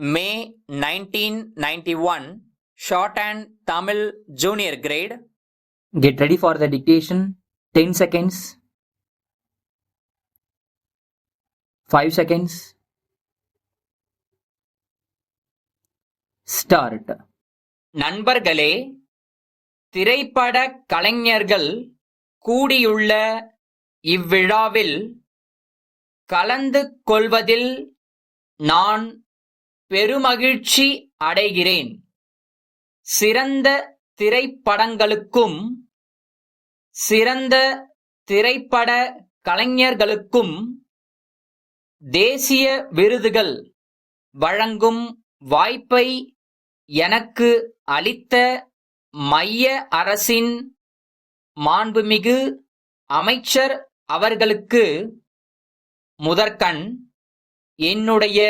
May 1991, Shorthand Tamil Junior Grade. Get ready for the dictation. 10 seconds. 5 seconds. Start. நண்பர்களே, திரைப்பட கலைஞர்கள் கூடியுள்ள இவ்விழாவில் கலந்து கொள்வதில் நான் பெருமகிழ்ச்சி அடைகிறேன். சிறந்த திரைப்படங்களுக்கும் சிறந்த திரைப்பட கலைஞர்களுக்கும் தேசிய விருதுகள் வழங்கும் வாய்ப்பை எனக்கு அளித்த மைய அரசின் மாண்புமிகு அமைச்சர் அவர்களுக்கு முதற்கண் என்னுடைய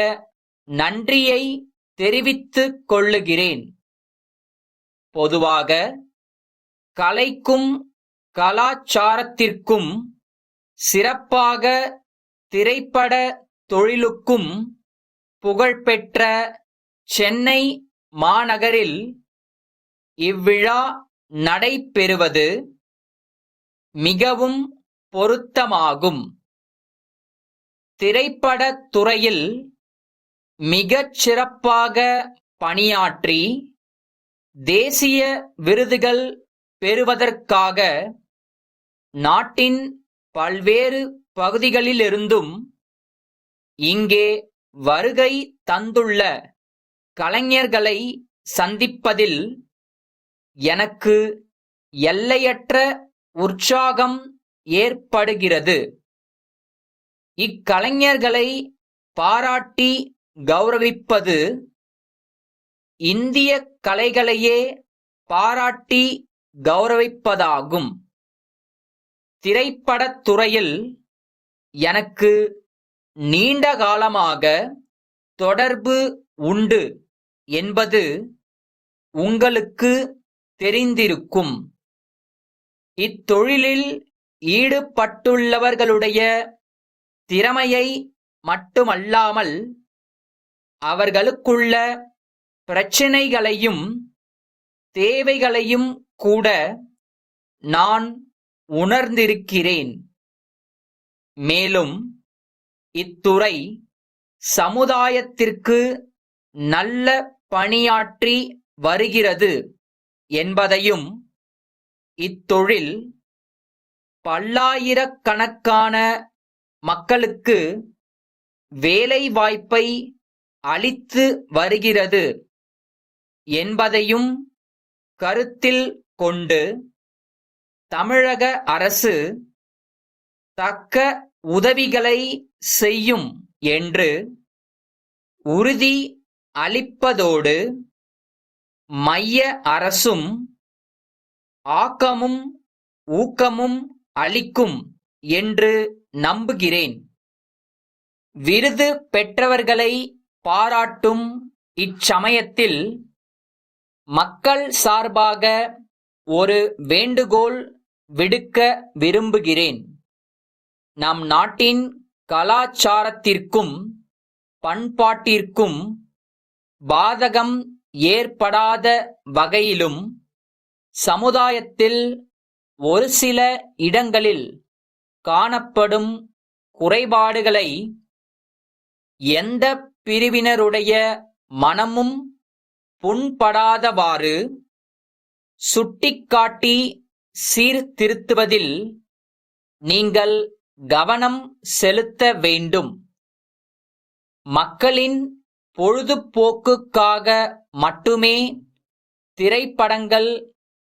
நன்றியை தெரிவித்துக் கொள்ளுகிறேன். பொதுவாக கலைக்கும் கலாச்சாரத்திற்கும் சிறப்பாக திரைப்பட தொழிலுக்கும் புகழ்பெற்ற சென்னை மாநகரில் இவ்விழா நடைபெறுவது மிகவும் பொருத்தமாகும். திரைப்படத் துறையில் மிகச் சிறப்பாக பணியாற்றி தேசிய விருதுகள் பெறுவதற்காக நாட்டின் பல்வேறு பகுதிகளிலிருந்தும் இங்கே வருகை தந்துள்ள கலைஞர்களை சந்திப்பதில் எனக்கு எல்லையற்ற உற்சாகம் ஏற்படுகிறது. இக்கலைஞர்களை பாராட்டி கௌரவிப்பது இந்திய கலைகளையே பாராட்டி கௌரவிப்பதாகும். திரைப்படத் துறையில் எனக்கு நீண்ட காலமாக தொடர்பு உண்டு என்பது உங்களுக்கு தெரிந்திருக்கும். இத்தொழிலில் ஈடுபட்டுள்ளவர்களுடைய திறமையை மட்டுமல்லாமல் அவர்களுக்குள்ள பிரச்சினைகளையும் தேவைகளையும் கூட நான் உணர்ந்திருக்கிறேன். மேலும் இத்துறை சமுதாயத்திற்கு நல்ல பணியாற்றி வருகிறது என்பதையும் இத்தொழில் பல்லாயிரக்கணக்கான மக்களுக்கு வேலைவாய்ப்பை அளித்து வருகிறது என்பதையும் கருத்தில் கொண்டு தமிழக அரசு தக்க உதவிகளை செய்யும் என்று உறுதி அளிப்பதோடு மைய அரசும் ஆக்கமும் ஊக்கமும் அளிக்கும் என்று நம்புகிறேன். விருது பெற்றவர்களை பாராட்டும் இச்சமயத்தில் மக்கள் சார்பாக ஒரு வேண்டுகோள் விடுக்க விரும்புகிறேன். நம் நாட்டின் கலாச்சாரத்திற்கும் பண்பாட்டிற்கும் பாதகம் ஏற்படாத வகையிலும் சமுதாயத்தில் ஒரு சில இடங்களில் காணப்படும் குறைபாடுகளை எந்த பிரிவினருடைய மனமும் புண்படாதவாறு சுட்டிக்காட்டி சீர்திருத்துவதில் நீங்கள் கவனம் செலுத்த வேண்டும். மக்களின் பொழுதுபோக்குக்காக மட்டுமே திரைப்படங்கள்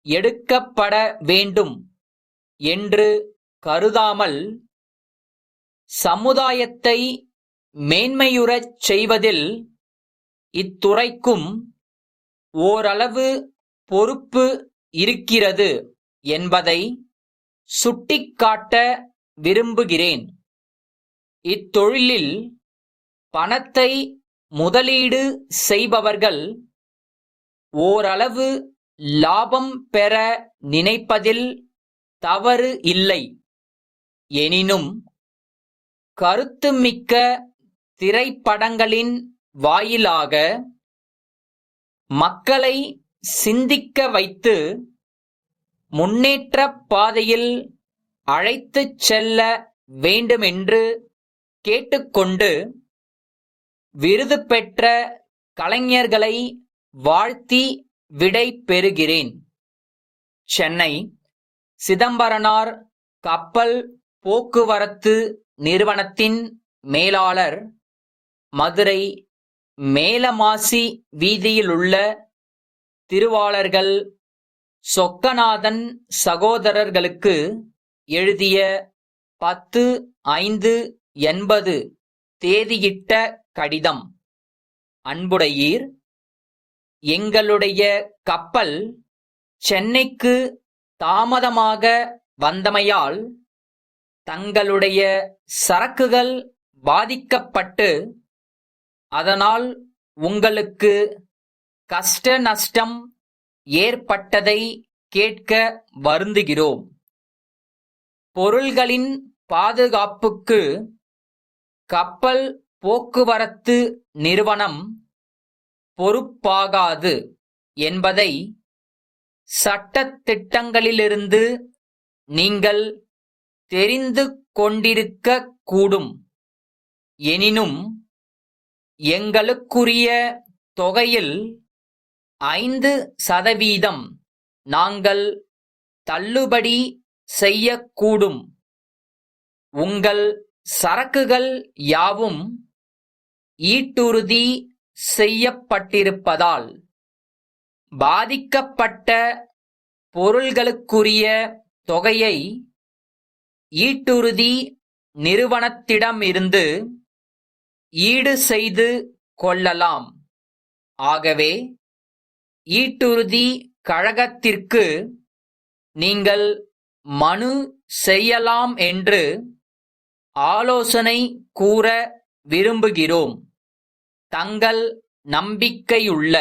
எடுக்கப்பட வேண்டும் என்று கருதாமல் சமுதாயத்தை மேன்மையுறச் செய்வதில் இத்துறைக்கும் ஓரளவு பொறுப்பு இருக்கிறது என்பதை சுட்டிக்காட்ட விரும்புகிறேன். இத்தொழிலில் பணத்தை முதலீடு செய்பவர்கள் ஓரளவு லாபம் பெற நினைப்பதில் தவறு இல்லை. எனினும் கருத்துமிக்க திரைப்படங்களின் வாயிலாக மக்களை சிந்திக்க வைத்து முன்னேற்றப் பாதையில் அழைத்துச் செல்ல வேண்டுமென்று கேட்டுக்கொண்டு விருது பெற்ற கலைஞர்களை வாழ்த்தி விடை பெறுகிறேன். சென்னை சிதம்பரனார் கப்பல் போக்குவரத்து நிறுவனத்தின் மேலாளர், மதுரை மேலமாசி வீதியிலுள்ள திருவாளர்கள் சொக்கநாதன் சகோதரர்களுக்கு எழுதிய 10/5/80 தேதியிட்ட கடிதம். அன்புடையீர், எங்களுடைய கப்பல் சென்னைக்கு தாமதமாக வந்தமையால் தங்களுடைய சரக்குகள் பாதிக்கப்பட்டு அதனால் உங்களுக்கு கஷ்ட நஷ்டம் ஏற்பட்டதை கேட்க வருந்துகிறோம். பொருள்களின் பாதுகாப்புக்கு கப்பல் போக்குவரத்து நிறுவனம் பொறுப்பாகாது என்பதை சட்டத் திட்டங்களிலிருந்து நீங்கள் தெரிந்து கொண்டிருக்கக் கூடும். எனினும் எங்களுக்குரிய தொகையில் 5% நாங்கள் தள்ளுபடி செய்யக்கூடும். உங்கள் சரக்குகள் யாவும் ஈட்டுறுதி செய்யப்பட்டிருப்பதால் பாதிக்கப்பட்ட பொருள்களுக்குரிய தொகையை ஈட்டுறுதி நிறுவனத்திடமிருந்து ஈடு செய்து கொள்ளலாம். ஆகவே ஈட்டுறுதி கழகத்திற்கு நீங்கள் மனு செய்யலாம் என்று ஆலோசனை கூற விரும்புகிறோம். தங்கள் நம்பிக்கையுள்ள